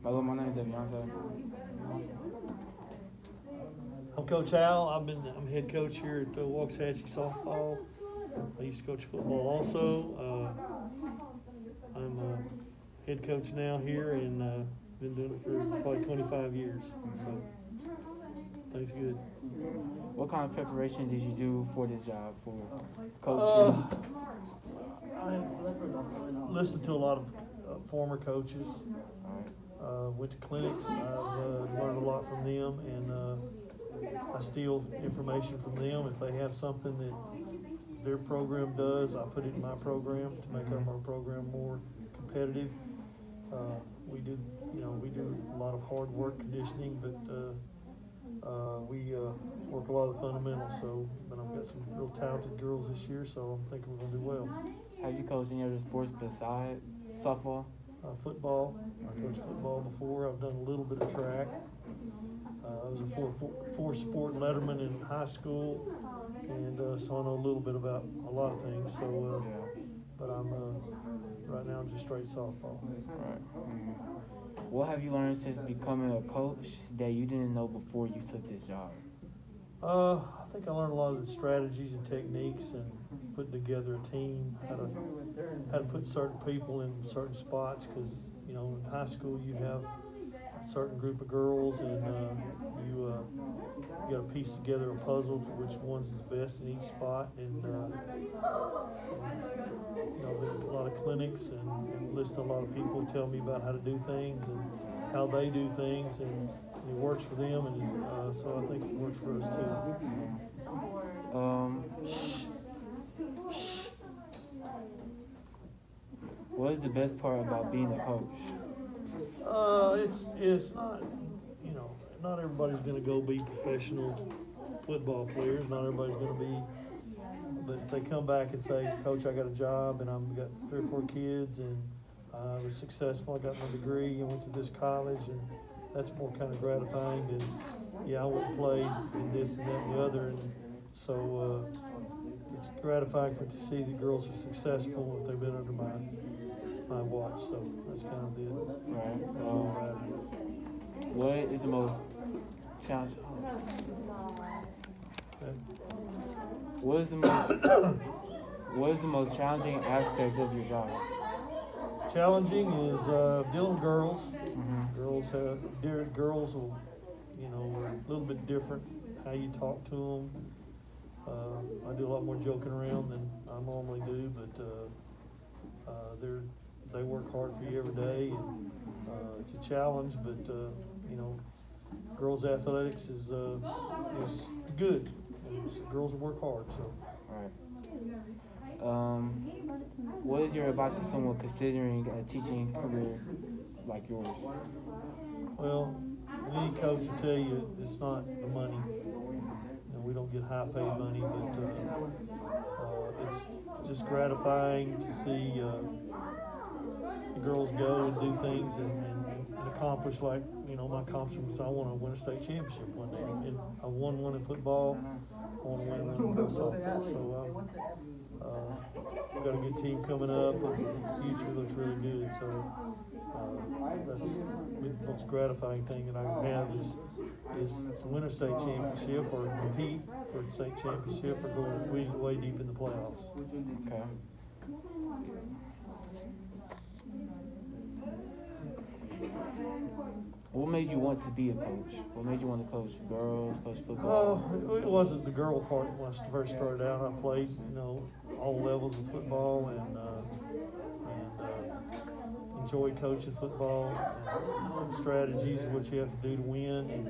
Hello, my name is Devionte. I'm Coach Al. I'm head coach here at Waxahachie softball. I used to coach football also. I'm a head coach now here and been doing it for probably 25 years. So things good. What kind of preparation did you do for this job, for Uh, coaching? I listened to a lot of former coaches. Went to clinics. I've learned a lot from them, and I steal information from them. If they have something that their program does, I put it in my program to make our program more competitive. We do a lot of hard work conditioning, but we work a lot of the fundamentals. But I've got some real talented girls this year, so I'm thinking we're going to do well. Have you coached any other sports besides softball? Football. I coached football before. I've done a little bit of track. I was a four-sport letterman in high school, and so I know a little bit about a lot of things. But I'm right now just straight softball. Right. What have you learned since becoming a coach that you didn't know before you took this job? I think I learned a lot of the strategies and techniques and putting together a team, how to put certain people in certain spots, because in high school you have a certain group of girls and you got to piece together a puzzle to which one's the best in each spot, and a lot of clinics and listen to a lot of people tell me about how to do things and how they do things, and it works for them, and so I think it works for us too. What is the best part about being a coach? It's not, not everybody's going to go be professional football players. Not everybody's going to be, but if they come back and say, Coach, I got a job and I've got 3 or 4 kids and I was successful, I got my degree, I went to this college, and that's more kind of gratifying than, I went and played in this and that and the other. And so it's gratifying to see the girls are successful if they've been under my watch. So that's kind of it. Right. What is the most challenging? What is the most challenging aspect of your job? Challenging is dealing with girls. Girls will, are a little bit different how you talk to them. I do a lot more joking around than I normally do, but they work hard for you every day, and it's a challenge. But girls athletics is good. And girls work hard. So. All right. What is your advice to someone considering a teaching career like yours? Well, any coach will tell you it's not the money. We don't get high paid money, but it's just gratifying to see the girls go and do things and accomplish, like, my accomplishments. I want to win a state championship one day. And I won one in football. I want to win one in softball. So we've got a good team coming up, and the future looks really good. So that's the most gratifying thing that I can have is to win a state championship or compete for a state championship or go way deep in the playoffs. Okay. What made you want to be a coach? What made you want to coach girls, coach football? It wasn't the girl part when I first started out. I played, all levels of football and enjoyed coaching football and strategies, what you have to do to win. And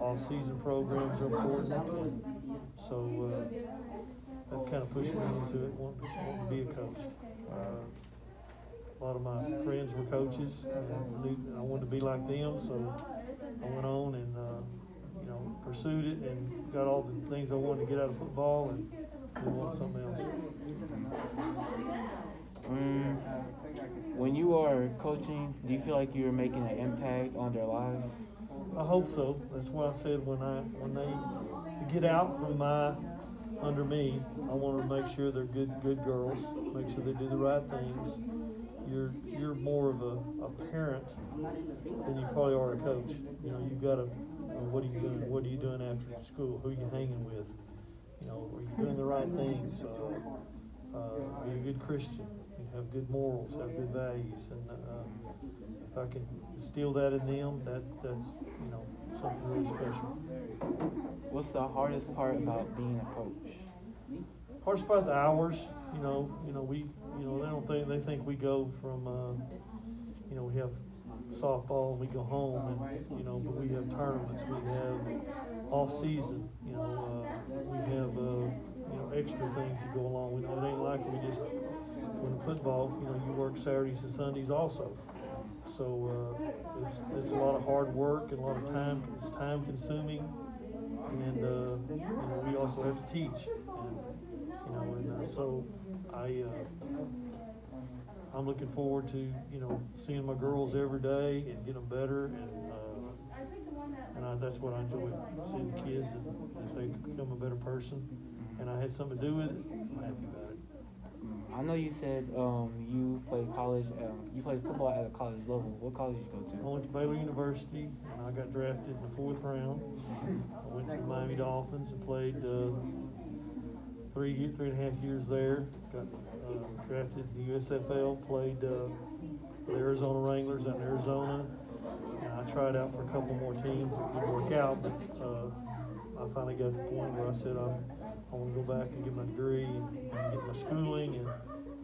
off-season programs are important. And so that kind of pushed me into it, wanting to be a coach. A lot of my friends were coaches, and I wanted to be like them, so I went on and pursued it and got all the things I wanted to get out of football and then wanted something else. When you are coaching, do you feel like you're making an impact on their lives? I hope so. That's why I said when they get out from under me, I want to make sure they're good girls, make sure they do the right things, you're more of a parent than you probably are a coach. You know, you've got to, what are you doing? What are you doing after school? Who are you hanging with? You know, are you doing the right things? Are you a good Christian? You have good morals, have good values, and if I can instill that in them, that's you know, something really special. What's the hardest part about being a coach? Hardest part, the hours. You know, we, they think we go from, we have softball and we go home, and but we have tournaments, we have off season, we have extra things that go along. It ain't like we just, when football, you work Saturdays and Sundays also. So it's a lot of hard work and a lot of time. It's time consuming, and we also have to teach. And so I'm looking forward to seeing my girls every day and get them better, and that's what I enjoy, seeing the kids, and if they become a better person, and I had something to do with it, I'm happy about it. I know you said you played college. You played football at a college level. What college did you go to? I went to Baylor University, and I got drafted in the 4th round. I went to the Miami Dolphins and played 3.5 years there. Got drafted in the USFL. Played the Arizona Wranglers out in Arizona. And I tried out for a couple more teams. It didn't work out, but I finally got to the point where I said I want to go back and get my degree and get my schooling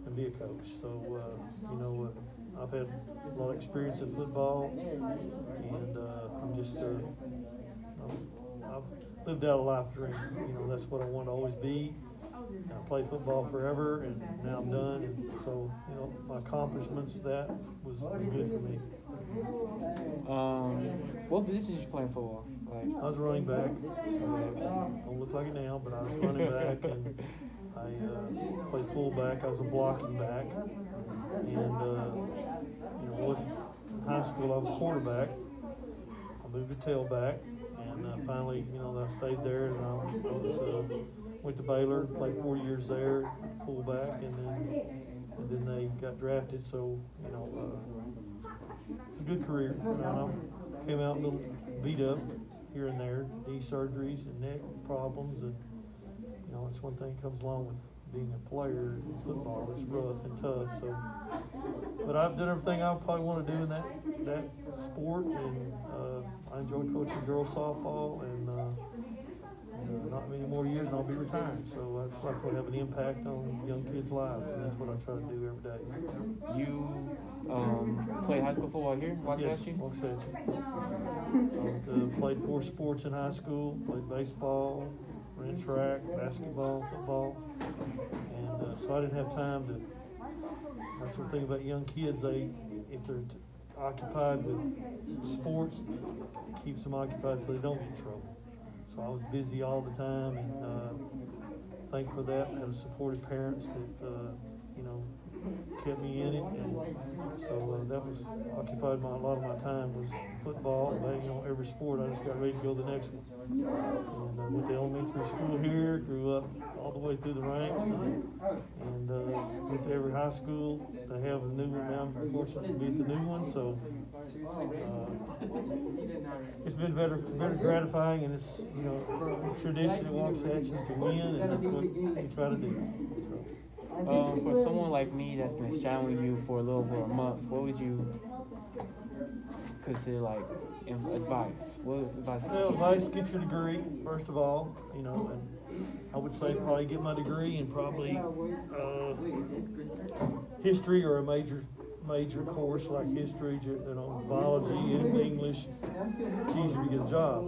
and be a coach. So, I've had a lot of experience in football, and I'm just, I've lived out a life dream. That's what I want to always be. And I played football forever, and now I'm done. And so, my accomplishments, that was good for me. What position did you play in football? I was a running back. Don't look like it now, but I was running back, and I played fullback. I was a blocking back, and in high school I was a quarterback. I moved to tailback, and finally, I stayed there, and I went to Baylor, played 4 years there, fullback, and then they got drafted. So it's a good career. I came out a little beat up here and there, knee surgeries and neck problems, and it's one thing that comes along with being a player in football. It's rough and tough. So, but I've done everything I probably want to do in that sport, and I enjoy coaching girls softball, and not many more years and I'll be retired. So I just like to have an impact on young kids' lives, and that's what I try to do every day. You played high school football here, Yes, Waxahachie? Waxahachie. Played 4 sports in high school. Played baseball, ran track, basketball, football, and so I didn't have time to. That's one thing about young kids. If they're occupied with sports, it keeps them occupied so they don't get in trouble. So I was busy all the time, and thankful for that. I had supportive parents that kept me in it, and so that was occupied a lot of my time was football. But every sport, I just got ready to go to the next one. And I went to elementary school here, grew up all the way through the ranks, and went to every high school. They have a new one now. I'm fortunate to be at the new one, so it's been very gratifying, and it's tradition at Waxahachie to win, and that's what we try to do. So. For someone like me that's been shadowing you for a little over a month, what would you consider advice? What advice? Advice: get your degree first of all. And I would say probably get my degree in probably history or a major course like history, biology, and English. It's easier to get a job.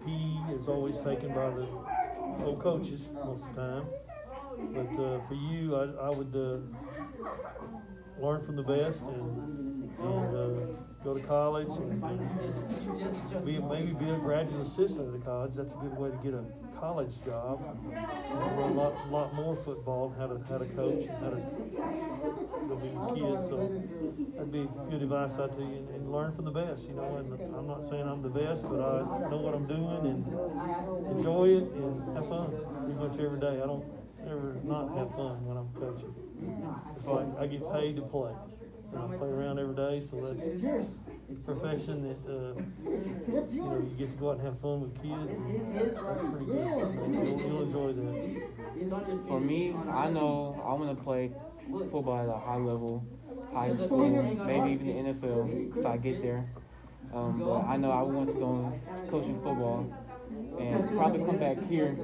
PE is always taken by the old coaches most of the time. But for you, I would learn from the best and go to college and maybe be a graduate assistant at the college. That's a good way to get a college job. Learn a lot more football, how to coach, and how to be with kids. So that'd be good advice I'd tell you, and learn from the best. And I'm not saying I'm the best, but I know what I'm doing and enjoy it and have fun pretty much every day. I don't ever not have fun when I'm coaching. It's like I get paid to play. And I play around every day, so that's a profession that, you know, you get to go out and have fun with kids, and that's pretty good. You'll enjoy that. For me, I know I want to play football at a high level, high school, maybe even the NFL if I get there. But I know I want to go coaching football and probably come back here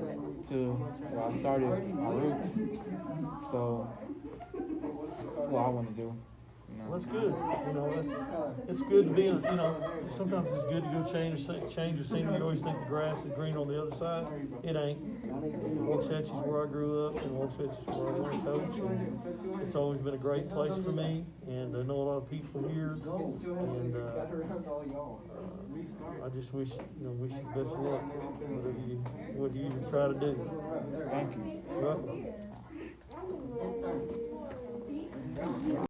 to where I started my roots. So that's what I want to do. Well, that's good. You know, it's good to be, you know, sometimes it's good to go change your scenery. You always think the grass is green on the other side. It ain't. Waxahachie is where I grew up, and Waxahachie is where I want to coach. And it's always been a great place for me, and I know a lot of people here. And I just wish you the best of luck, whatever you try to do. Thank you. You're welcome.